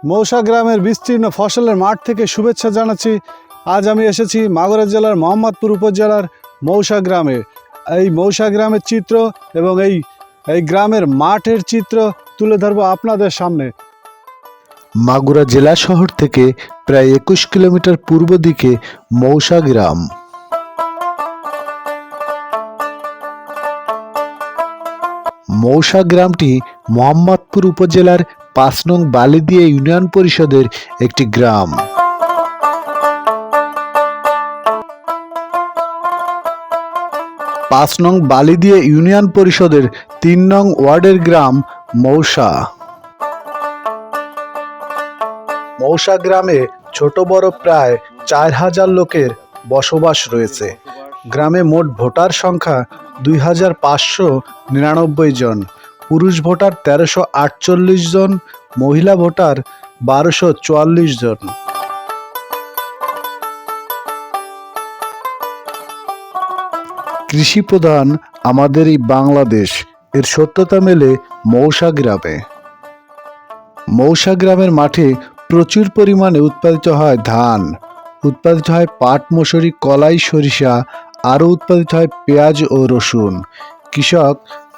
মৌসা গ্রামের বিস্তীর্ণ ফসলের মাঠ থেকে শুভেচ্ছা জানাচ্ছি। আজ আমি এসেছি মাগুরা জেলার মোহাম্মদপুর উপজেলার মৌসা গ্রামে। এই মৌসা গ্রামের চিত্র এবং এই গ্রামের মাঠের চিত্র তুলে ধরবো আপনাদের সামনে। মাগুরা জেলা শহর থেকে প্রায় 21 কিলোমিটার পূর্ব দিকে মৌসা গ্রাম। মৌসা গ্রামটি মোহাম্মদপুর উপজেলার 5 নং বালিদিয়া ইউনিয়ন পরিষদের একটি গ্রাম। পাঁচ নং বালিদিয়া ইউনিয়ন পরিষদের 3 নং ওয়ার্ডের গ্রাম মৌসা। মৌসা গ্রামে ছোট বড় প্রায় 4000 লোকের বসবাস রয়েছে। গ্রামে মোট ভোটার সংখ্যা 2599 জন। পুরুষ ভোটার 1348 জন, মহিলা ভোটার 1244 জন। কৃষি প্রধান আমাদের এই বাংলাদেশ, এর সত্যতা মেলে মৌসা গ্রামে। মৌসা গ্রামের মাঠে প্রচুর পরিমাণে উৎপাদিত হয় ধান, উৎপাদিত হয় পাট, মসুরি, কলাই, সরিষা, আরও উৎপাদিত হয় পেঁয়াজ ও রসুন। কৃষক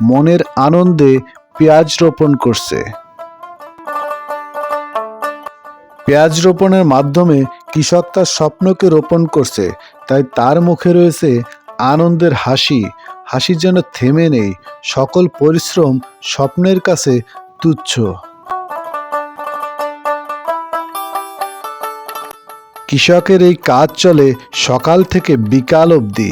মনের আনন্দে পেঁয়াজ রোপণ করছে। পেঁয়াজ রোপণের মাধ্যমে কৃষক তার স্বপ্নকে রোপণ করছে, তাই তার মুখে রয়েছে আনন্দের হাসি। হাসি যেন থেমে নেই। সকল পরিশ্রম স্বপ্নের কাছে তুচ্ছ। কৃষকের এই কাজ চলে সকাল থেকে বিকাল অবধি।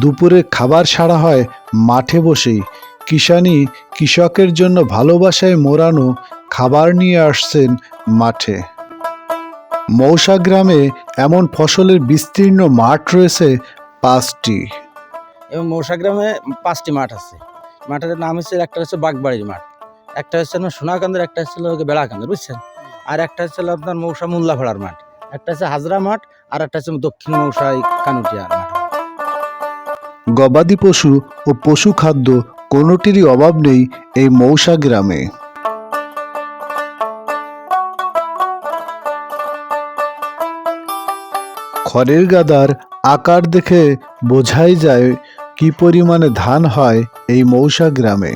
দুপুরে খাবার সারা হয় মাঠে বসেই। কিষানি কৃষকের জন্য ভালোবাসায় মোড়ানো খাবার নিয়ে আসছেন মাঠে। মৌসা গ্রামে এমন ফসলের বিস্তীর্ণ মাঠ রয়েছে 5টি। এবং মৌসা গ্রামে 5টি মাঠ আছে। মাঠের নাম হচ্ছে, একটা হচ্ছে বাগবাড়ির মাঠ, একটা হচ্ছে আপনার সোনাকান্দের, একটা হচ্ছে বেড়াকান্দের, বুঝছেন, আর একটা হচ্ছে আপনার মৌসা মোল্লাপাড়ার মাঠ, একটা হচ্ছে হাজরা মাঠ, আর একটা হচ্ছে দক্ষিণ মৌসাই কানুটিয়া মাঠ। গবাদি পশু ও পশু খাদ্য কোনোটিরই অভাব নেই এই মৌসা গ্রামে। খড়ের গাদার আকার দেখে বোঝাই যায় কি পরিমাণে ধান হয় এই মৌসা গ্রামে।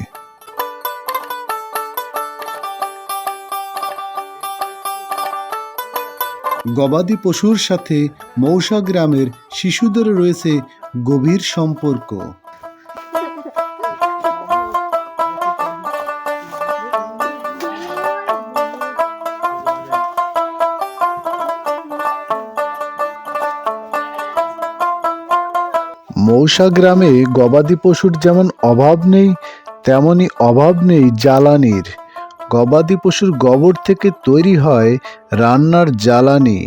গবাদি পশুর সাথে মৌসা গ্রামের শিশুদের রয়েছে গভীর সম্পর্ক। মৌসা গ্রামে গবাদি পশুর যেমন অভাব নেই, তেমনি অভাব নেই জ্বালানির। গবাদি পশুর গোবর থেকে তৈরি হয় রান্নার জ্বালানি।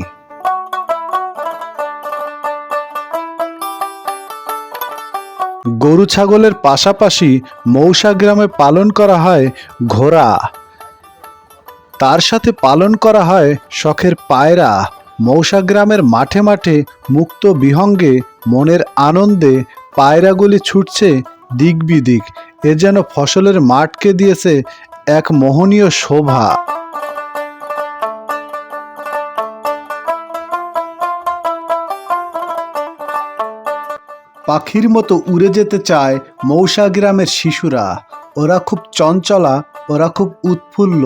গরু ছাগলের পাশাপাশি মৌসা গ্রামে পালন করা হয় ঘোড়া, তার সাথে পালন করা হয় শখের পায়রা। মৌসা গ্রামের মাঠে মাঠে মুক্ত বিহঙ্গে মনের আনন্দে পায়রাগুলি ছুটছে দিক বিদিক। এ যেন ফসলের মাঠকে দিয়েছে এক মোহনীয় শোভা। পাখির মতো উড়ে যেতে চায় মৌসা গ্রামের শিশুরা। ওরা খুব চঞ্চলা, ওরা খুব উৎফুল্ল।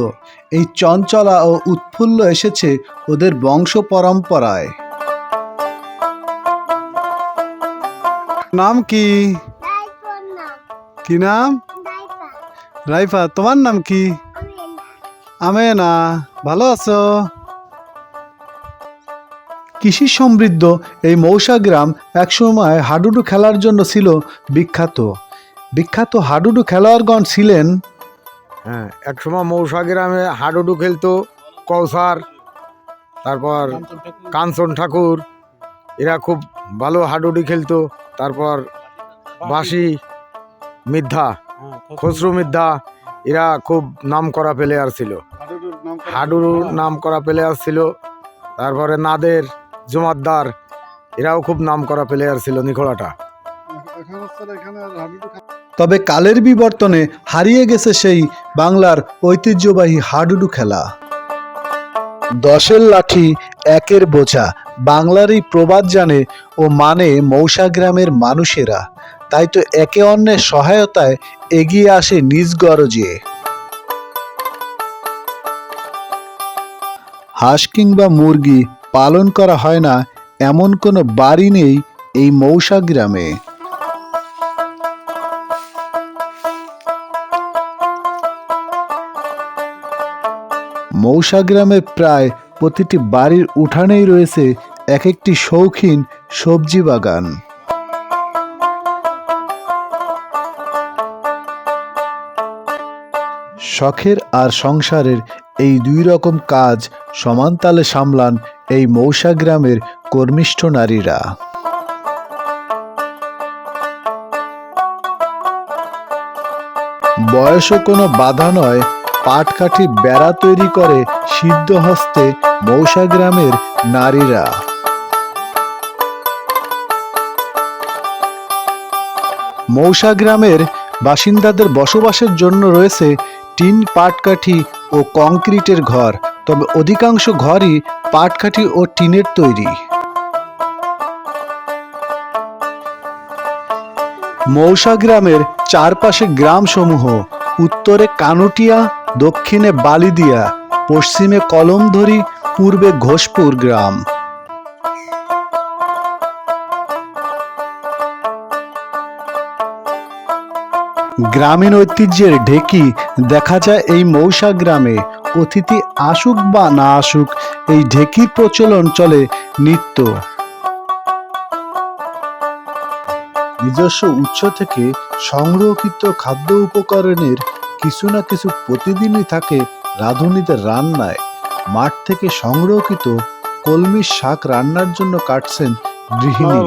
এই চঞ্চলা ও উৎফুল্ল এসেছে ওদের বংশ পরম্পরায়। নাম কি? কি নাম? রাইফা। তোমার নাম কি? আমেনা। ভালো আছো? কৃষি সমৃদ্ধ এই মৌসা গ্রাম একসময় হাডুডু খেলার জন্য ছিল বিখ্যাত। বিখ্যাত হাডুডু খেলোয়াড়গণ ছিলেন। একসময় মৌসা গ্রামে হাডুডু খেলতো কৌসার, তারপর কাঞ্চন ঠাকুর, এরা খুব ভালো হাডুডু খেলতো। তারপর বাসি মিথ্যা, খসরু মিথ্যা, এরা খুব নাম করা প্লেয়ার ছিল। হাডুডু নাম করা প্লেয়ার ছিল। তারপরে নাদের, জমাদ্দার, এরাও খুব নাম করা প্লেয়ার ছিল নিখোড়াটা। তবে কালের বিবর্তনে হারিয়ে গেছে সেই বাংলার ঐতিহ্যবাহী হাডুডু খেলা। দশের লাঠি একের বোঝা বাংলার এই প্রবাদ জানে ও মানে মৌসা গ্রামের মানুষেরা, তাই তো একে অন্যের সহায়তায় এগিয়ে আসে নিজ গরজে। হাঁস কিংবা মুরগি পালন করা হয় না এমন কোনো বাড়ি নেই এই মৌসা গ্রামে। মৌসা গ্রামের প্রায় প্রতিটি বাড়ির উঠানেই রয়েছে এক একটি শৌখিন সবজি বাগান। শখের আর সংসারের এই দুই রকম কাজ সমান তালে সামলান এই মৌসা গ্রামের কর্মিষ্ঠ নারীরা। বয়সও কোনো বাধা নয়, পাটকাঠি বেড়া তৈরি করে সিদ্ধ হস্তে মৌসা গ্রামের নারীরা। মৌসা গ্রামের বাসিন্দাদের বসবাসের জন্য রয়েছে টিন, পাটকাঠি ও কংক্রিটের ঘর, তবে অধিকাংশ ঘরই পাটকাঠি ও টিনের তৈরি। মৌসা গ্রামের চারপাশে গ্রামসমূহ, উত্তরে কানুটিয়া, দক্ষিণে বালিদিয়া, পশ্চিমে কলমধরি, পূর্বে ঘোষপুর গ্রাম। গ্রামীণ ঐতিহ্যের ঢেকি দেখা যায় এই মৌসা গ্রামে। অতিথি আসুক বা না আসুক, এই ঢেকির প্রচলন চলে নিত্য। নিজস্ব উৎস থেকে সংরক্ষিত খাদ্য উপকরণের কিছু না কিছু প্রতিদিনই থাকে রাঁধুনিদের রান্নায়। মাঠ থেকে সংরক্ষিত কলমির শাক রান্নার জন্য কাটছেন গৃহিণী।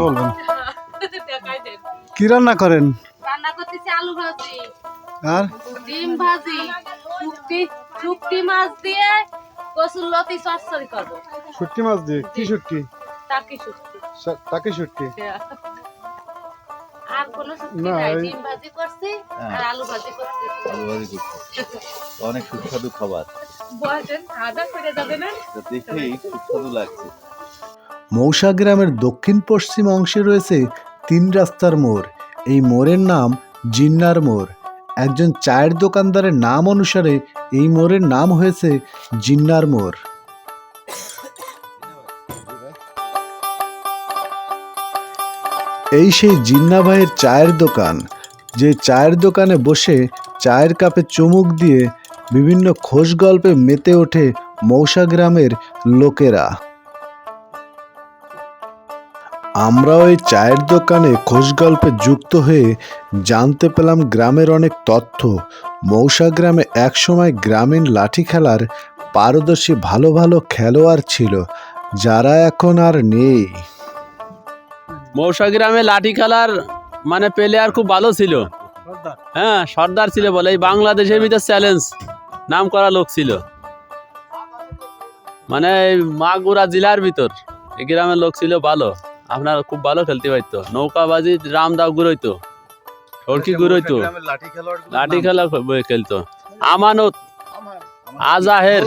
কি রান্না করেন? রান্না করতেছি আলু ভাজি আর ডিম ভাজি, শুটকি মাছ দিয়ে কচুর লতি চচ্চড়ি করবো। শুটকি মাছ দিয়ে? কি শুটকি? টাকি শুটকি। টাকি শুটকি? আর কোনো শুটকি না, নাই, এই- ডিম ভাজি করছি আর আলু ভাজি করছি। অনেক সুস্বাদু খাবার, বলেন খাওয়া করে যাবে না? দেখেই সুস্বাদু লাগছে। মৌসা গ্রামের দক্ষিণ পশ্চিম অংশে রয়েছে 3 রাস্তার মোড়। এই মোড়ের নাম জিন্নার মোড়। একজন চায়ের দোকানদারের নাম অনুসারে এই মোড়ের নাম হয়েছে জিন্নার মোড়। এই সেই জিন্না ভাইয়ের চায়ের দোকান, যে চায়ের দোকানে বসে চায়ের কাপে চুমুক দিয়ে বিভিন্ন খোশ গল্পে মেতে ওঠে মৌসা গ্রামের লোকেরা। আমরাও এই চায়ের দোকানে খোশ গল্পে যুক্ত হয়ে জানতে পেলাম গ্রামের অনেক তথ্য। মৌসা গ্রামে একসময় গ্রামীণ লাঠি খেলার পারদর্শী ভালো ভালো খেলোয়াড় ছিল, যারা এখন আর নেই। মৌসা গ্রামে লাঠি খেলার মানে প্লেয়ার খুব ভালো ছিল। হ্যাঁ, সর্দার ছিল বলে এই বাংলাদেশের ভিতর চ্যালেঞ্জ নাম করা লোক ছিল। মানে এই মাগুরা জেলার ভিতর এই গ্রামের লোক ছিল ভালো, আপনার খুব ভালো খেলতে পারতো। নৌকাবাজি রামদাও গুরইতো, সড়কি গুরইতো, লাঠি খেলা খেলতো। আমানত আজাহের,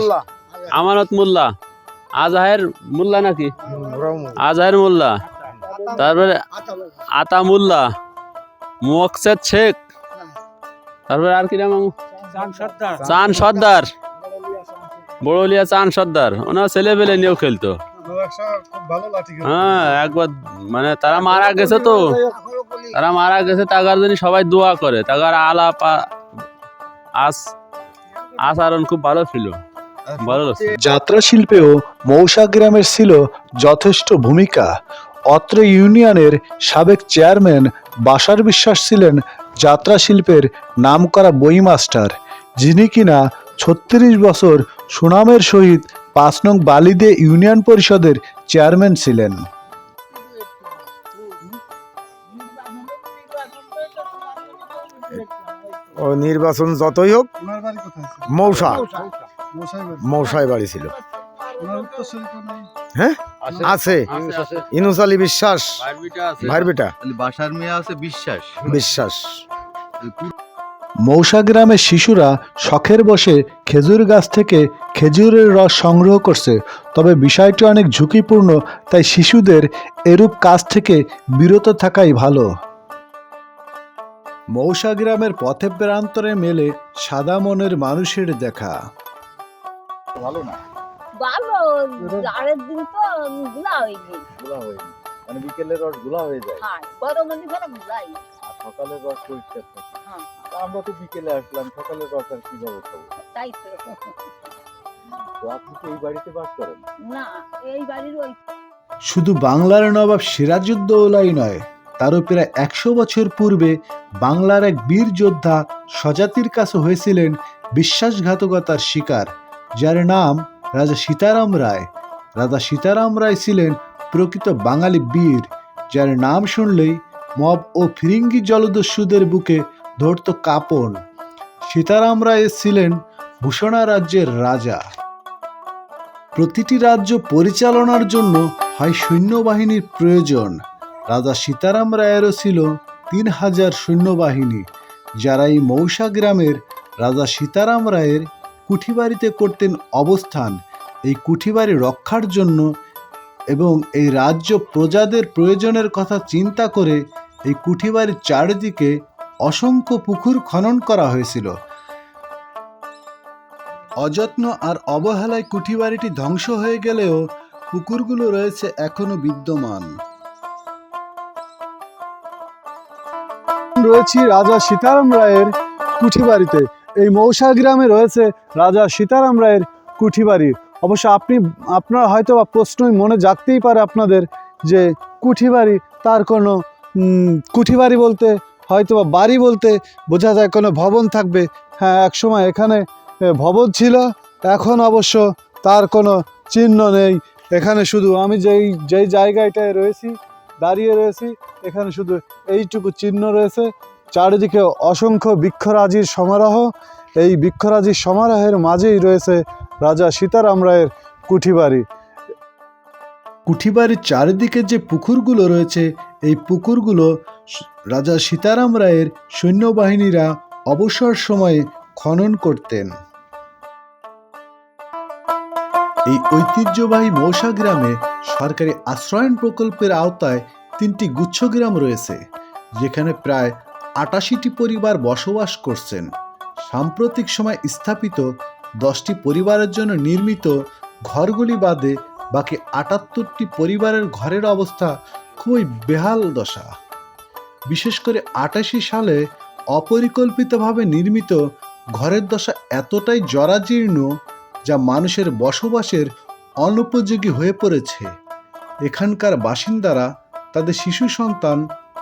আমানত মোল্লা, আজাহের মোল্লা নাকি আজাহের মোল্লা, তারপরে আতা মোল্লা, মোকসেদ শেখ, তারপরে আর কি নাম, চান সর্দার, বড়লিয়া চান সর্দার, ওনার ছেলে পেলে নিয়েও খেলতো। হ্যাঁ, একবার মানে তারা মারা গেছে তো, তারা মারা গেছে, তাগার জন্য সবাই দোয়া করে। তাগার আলাপ আচরণ খুব ভালো ছিল, ভালো লাগছে। যাত্রা শিল্পেও মৌসা গ্রামের ছিল যথেষ্ট ভূমিকা। অত্র ইউনিয়নের সাবেক চেয়ারম্যান বাসার বিশ্বাস ছিলেন যাত্রা শিল্পের নামকরা বই মাস্টার, যিনি কিনা 36 বছর সুনামের সহিত 5 নং বালিদে ইউনিয়ন পরিষদের চেয়ারম্যান ছিলেন। ও নির্বাচন যতই হোক, ওনার বাড়ি কোথায়? মৌসা মশাই বাড়ি। মৌসায় বাড়ি ছিল। ওনার উত্তরসূরি কেউ নেই? হ্যাঁ, আছে ইনুস আলী বিশ্বাস, ভাইয়ের বেটা বাসার মেয়ে আছে বিশ্বাস। বিশ্বাস। মৌসা গ্রামের শিশুরা শখের বসে খেজুর গাছ থেকে খেজুরের রস সংগ্রহ করছে, তবে বিষয়টি অনেক ঝুঁকিপূর্ণ, তাই শিশুদের এরূপ কাজ থেকে বিরত থাকাই ভালো। মৌসা গ্রামের পথে প্রান্তরে মেলে সাদা মনের মানুষের দেখা। ভালো না ভালো আরেক দিন তো গুলা হয়নি গুলা হয়নি, মানে বিকেলের রস গুলা হয়ে যায় হ্যাঁ গরম দিন ফেলে গুলাই আর সকালের রস পরিষ্কার থাকে। হ্যাঁ তা আমরা তো বিকেলে আসলাম, সকালের রস আর কিভাবে খাবো? তাই তো তো আপনি তো এই বাড়িতে বাস করেন? না এই বাড়ির ওই শুধু বাংলার নবাব সিরাজউদ্দৌলাই নয়, তারও প্রায় 100 বছর পূর্বে বাংলার এক বীর যোদ্ধা স্বজাতির কাছে হয়েছিলেন বিশ্বাসঘাতকতার শিকার, যার নাম রাজা সীতারাম রায়। রাজা সীতারাম রায় ছিলেন প্রকৃত বাঙালি বীর, যার নাম শুনলেই মব ও ফিরিঙ্গি জলদস্যুদের বুকে ধরত কাঁপন। সীতারাম রায় ছিলেন ভূষণা রাজ্যের রাজা। প্রতিটি রাজ্য পরিচালনার জন্য হয় সৈন্যবাহিনীর প্রয়োজন। রাজা সীতারাম রায়েরও ছিল 3000 সৈন্যবাহিনী, যারা এই মৌসা গ্রামের রাজা সীতারাম রায়ের কুঠিবাড়িতে করতেন অবস্থান। এই কুঠিবাড়ি রক্ষার জন্য এবং এই রাজ্য প্রজাদের প্রয়োজনের কথা চিন্তা করে এই কুঠিবাড়ির চারিদিকে অসংখ্য পুকুর খনন করা হয়েছিল। অযত্ন আর অবহেলায় কুঠিবাড়িটি ধ্বংস হয়ে গেলেও পুকুরগুলো রয়েছে এখনো বিদ্যমান। রয়েছি রাজা সীতারাম রায়ের কুঠিবাড়িতে। এই মৌসা গ্রামে রয়েছে রাজা সীতারাম রায়ের কুঠিবাড়ি। অবশ্য আপনারা হয়তো বা প্রশ্নই মনে জাগতেই পারে আপনাদের যে কুঠিবাড়ি, তার কোনো কুঠিবাড়ি বলতে হয়তো বা বাড়ি বলতে বোঝা যায় কোনো ভবন থাকবে। হ্যাঁ, একসময় এখানে ভবন ছিল, এখন অবশ্য তার কোনো চিহ্ন নেই। এখানে শুধু আমি যেই জায়গাটায় দাঁড়িয়ে রয়েছি, এখানে শুধু এইটুকু চিহ্ন রয়েছে। চারিদিকে অসংখ্য বৃক্ষরাজির সমারোহ। এই বৃক্ষরাজির সমারোহের মাঝেই রয়েছে রাজা সীতারাম রায়ের কুঠিবাড়ি। কুঠিবাড়ির চারিদিকে যে পুকুরগুলো রয়েছে, এই পুকুরগুলো রাজা সীতারাম রায়ের সৈন্যবাহিনীরা অবসর সময়ে খনন করতেন। এই ঐতিহ্যবাহী মৌসা গ্রামে সরকারি আশ্রয়ন প্রকল্পের আওতায় 3টি গুচ্ছগ্রাম রয়েছে, যেখানে প্রায় 88টি পরিবার বসবাস করছেন। সাম্প্রতিক সময় স্থাপিত 10টি পরিবারের জন্য নির্মিত ঘরগুলি বাদে বাকি 78টি পরিবারের ঘরের অবস্থা খুবই বেহাল দশা। বিশেষ করে 88 সালে অপরিকল্পিতভাবে নির্মিত ঘরের দশা এতটাই জরাজীর্ণ যা মানুষের বসবাসের অনুপযোগী হয়ে পড়েছে। এখানকার বাসিন্দারা তাদের শিশু সন্তান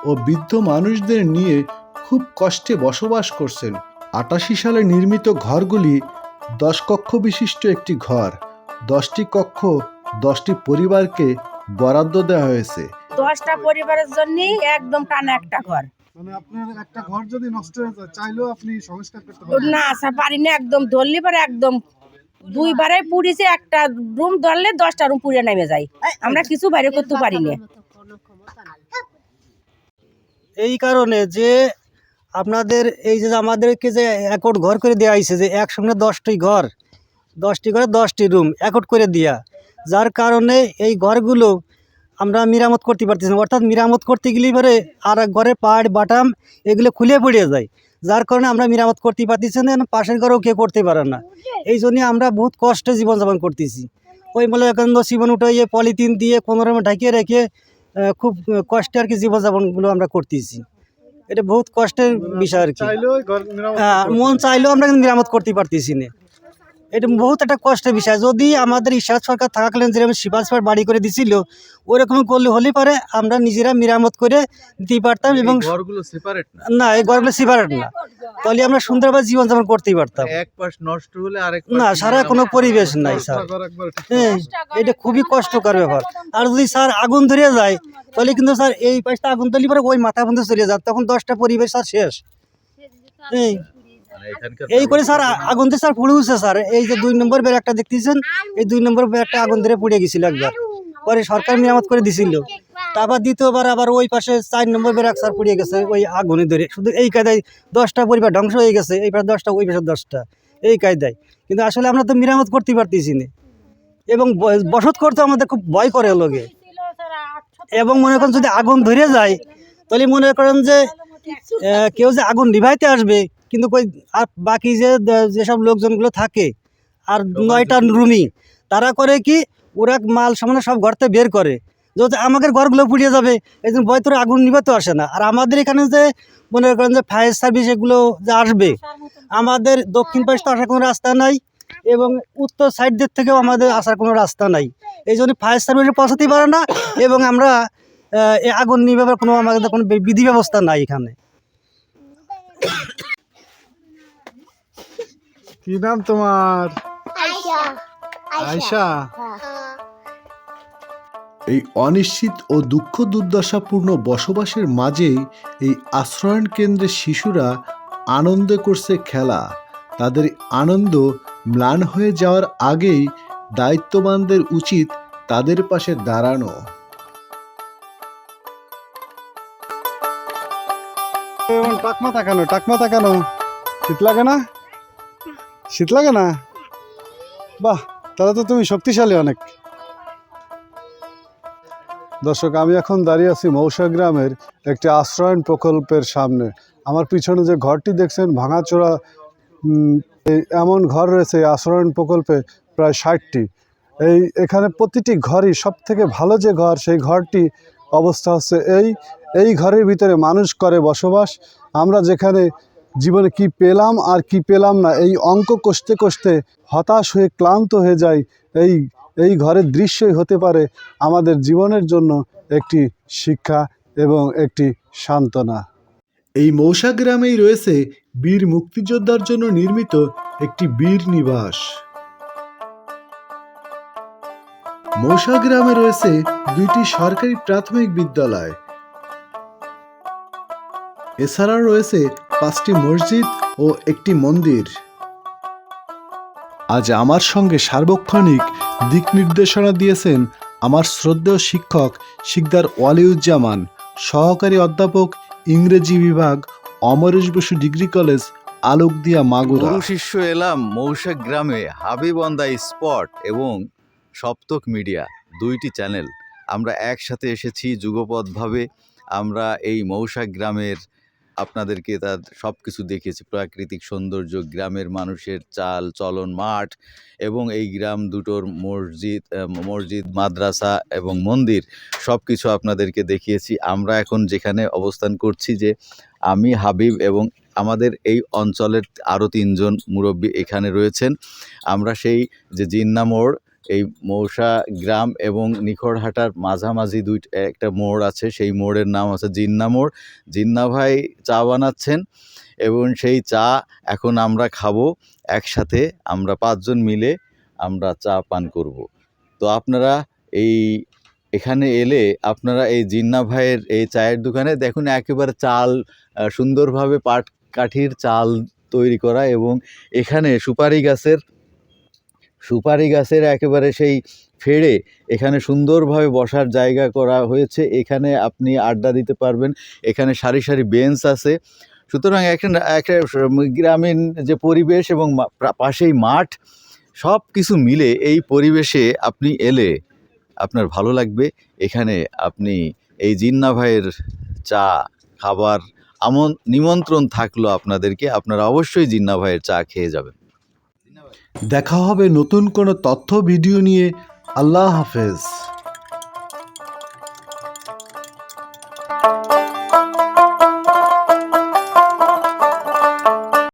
ও বৃদ্ধ মানুষদের নিয়ে খুব কষ্টে বসবাস করছেন। 88 সালে নির্মিত ঘরগুলি 10 কক্ষ বিশিষ্ট একটি ঘর। 10টি কক্ষ 10টি পরিবারকে বরাদ্দ দেওয়া হয়েছে। 10টা পরিবারের জন্য একদম টানা একটা ঘর। মানে আপনার একটা ঘর যদি নষ্ট হয়ে যায়, চাইলেও আপনি সংস্কার করতে পারবেন না স্যার, পারি না। একদম ধরলে পরে একদম 2 বারে পুড়িছে, একটা রুম ধরলে 10টা রুম পুড়ে নেমে যায়। আমরা কিছু বাইরে করতে পারি না। এই কারণে যে আপনাদের এই যে আমাদেরকে যে একট ঘর করে দেওয়া হয়েছে, যে একসঙ্গে 10টি ঘরে 10টি রুম একট করে দেওয়া, যার কারণে এই ঘরগুলো আমরা মেরামত করতে পারতেছি না। অর্থাৎ মেরামত করতে গেলে পরে আর এক ঘরে পাড় বাটাম এগুলো খুলে পড়ে যায়, যার কারণে আমরা মেরামত করতে পারতেছি না। পাশের ঘরেও কেউ করতে পারে না। এই জন্যে আমরা বহুত কষ্টে জীবনযাপন করতেছি। ওই বলে এখন জীবন উঠাইয়ে পলিথিন দিয়ে কোনোরকমে ঢাকিয়ে রেখে খুব কষ্টে আর কি জীবনযাপনগুলো আমরা করতেছি। এটা বহুত কষ্টের বিষয় আর কি। হ্যাঁ, মন চাইলেও আমরা কিন্তু মেরামত করতে পারতেছি না। এটা বহুত একটা কষ্টের বিষয়। যদি আমাদের ঈশ্বর সরকার থাকাকালীন যেরকম সিপার বাড়ি করে দিছিল, ওরকম করলে হলে পারে আমরা নিজেরা মেরামত করে দিতে পারতাম। এবং ঘরগুলো সেপারেট না, এই ঘরগুলো সেপারেট না, তাহলে আমরা সুন্দরভাবে জীবনযাপন করতেই পারতাম। এক পাশ নষ্ট হলে আরেক না, সারা কোনো পরিবেশ নাই স্যার। হ্যাঁ, এটা খুবই কষ্টকর ব্যাপার। আর যদি স্যার আগুন ধরে যায়, তাহলে কিন্তু স্যার এই পাশটা আগুন ধরলে পরে ওই মাথা পর্যন্ত চলে যায়, তখন 10টা পরিবেশ স্যার শেষ। এই করে স্যার আগুন দিয়ে স্যার পুড়ে উঠছে স্যার। এই যে 2 নম্বর ব্যারাকটা দেখতেছেন, এই 2 নম্বর ব্যারাকটা আগুন ধরে পুড়ে গেছিল একবার, পরে সরকার মেরামত করে দিছিল। তারপর দ্বিতীয়বার আবার ওই পাশে 4 নম্বর ব্যারাকসার পড়িয়ে গেছে ওই আগুনে ধরে, শুধু এই কায়দায় 10টা পরিবার ধ্বংস হয়ে গেছে, এই পাশে 10টা ওই পাশে 10টা, এই কায়দায়। কিন্তু আসলে আমরা তো মেরামত করতে পারতেছি না, এবং বসত করতে আমাদের খুব ভয় করে লোকে। এবং মনে করেন যদি আগুন ধরে যায় তাহলে মনে করেন যে কেউ যে আগুন নিভাইতে আসবে, কিন্তু কই আর বাকি যেসব লোকজনগুলো থাকে আর 9টা রুমি, তারা করে কি ওরা মাল সামান্য সব ঘরতে বের করে, যদি আমাদের ঘরগুলো পুড়িয়ে যাবে এই জন্য ভয় তোর আগুন নিভাতে আসে না। আর আমাদের এখানে যে মনে করেন যে ফায়ার সার্ভিস এগুলো যে আসবে, আমাদের দক্ষিণ পাশে তো আসার কোনো রাস্তা নাই, এবং উত্তর সাইডদের থেকেও আমাদের আসার কোনো রাস্তা নাই। এই জন্য ফায়ার সার্ভিসে পৌঁছাতে পারে না, এবং আমরা এই আগুন নিভাবার কোনো আমাদের কোনো বিধি ব্যবস্থা নাই এখানে। কি নাম তোমার? আয়শা। এই অনিশ্চিত ও দুঃখ দুর্দশাপূর্ণ বসবাসের মাঝেই এই আশ্রয়ণ কেন্দ্রের শিশুরা আনন্দে করছে খেলা। তাদের আনন্দ ম্লান হয়ে যাওয়ার আগেই দায়িত্ববানদের উচিত তাদের পাশে দাঁড়ানো। টাকমাথা কেন? টাকমাথা কেন? শীত লাগে না? শীত লাগে না? বাহ, তাহলে তো তুমি শক্তিশালী অনেক। দর্শক, আমি এখন দাঁড়িয়ে আছি মৌসা গ্রামের একটি আশ্রয়ণ প্রকল্পের সামনে। আমার পিছনে যে ঘরটি দেখছেন ভাঙাচোরা, এমন ঘর রয়েছে এই আশ্রয়ণ প্রকল্পে প্রায় 60টি। এখানে প্রতিটি ঘরই সব থেকে ভালো যে ঘর, সেই ঘরটি অবস্থা হচ্ছে এই ঘরের ভিতরে মানুষ করে বসবাস। আমরা যেখানে জীবনে কি পেলাম আর কি পেলাম না, এই অঙ্ক কষতে কষতে হতাশ হয়ে ক্লান্ত হয়ে যাই, এই ঘরের দৃশ্যই হতে পারে আমাদের জীবনের জন্য একটি শিক্ষা এবং একটি সান্ত্বনা। এই মৌসা গ্রামেই রয়েছে বীর মুক্তিযোদ্ধার জন্য নির্মিত একটি বীর নিবাস। মৌসা গ্রামে রয়েছে 2টি সরকারি প্রাথমিক বিদ্যালয়। এছাড়াও রয়েছে 5টি মসজিদ ও একটি মন্দির। আজ আমার সঙ্গে সার্বক্ষণিক দিক নির্দেশনা দিয়েছেন আমার শ্রদ্ধেয় শিক্ষক শিকদার ওয়ালিউজ্জামান, সহকারী অধ্যাপক ইংরেজি বিভাগ, অমরেশ বসু ডিগ্রি কলেজ, আলোকদিয়া, মাগুরা। গুরু শিষ্য এলাম মৌসা গ্রামে, হাবিব অন দ্য স্পট এবং সপ্তক মিডিয়া 2টি চ্যানেল আমরা একসাথে এসেছি যুগপৎভাবে। আমরা এই মৌসা গ্রামের আপনাদেরকে তার সব কিছু দেখিয়েছি, প্রাকৃতিক সৌন্দর্য, গ্রামের মানুষের চাল চলন, মাঠ, এবং এই গ্রাম দুটোর মসজিদ, মাদ্রাসা এবং মন্দির সব কিছু আপনাদেরকে দেখিয়েছি। আমরা এখন যেখানে অবস্থান করছি, যে আমি, হাবিব এবং আমাদের এই অঞ্চলের আরও 3 জন মুরব্বী এখানে রয়েছেন। আমরা সেই যে জিন্না মোড়, এই মৌসা গ্রাম এবং নিখড়হাটার মাঝামাঝি একটা মোড় আছে, সেই মোড়ের নাম আছে জিন্না মোড়। জিন্না ভাই চা বানাচ্ছেন এবং সেই চা এখন আমরা খাবো একসাথে। আমরা 5 জন মিলে আমরা চা পান করব। তো আপনারা এখানে এলে আপনারা এই জিন্না ভাইয়ের এই চায়ের দোকানে দেখুন, একেবারে চাল সুন্দরভাবে পাট কাঠির চাল তৈরি করা, এবং এখানে সুপারি গাছের একেবারে সেই ফেড়ে এখানে সুন্দরভাবে বসার জায়গা করা হয়েছে। এখানে আপনি আড্ডা দিতে পারবেন, এখানে সারি সারি বেঞ্চ আছে। সুতরাং একটা গ্রামীণ যে পরিবেশ এবং পাশেই মাঠ, সব কিছু মিলে এই পরিবেশে আপনি এলে আপনার ভালো লাগবে। এখানে আপনি এই জিন্না ভাইয়ের চা খাবার নিমন্ত্রণ থাকলো আপনাদেরকে, আপনারা অবশ্যই জিন্না ভাইয়ের চা খেয়ে যাবেন। দেখা হবে নতুন কোনো তথ্য ভিডিও নিয়ে। আল্লাহ হাফেজ।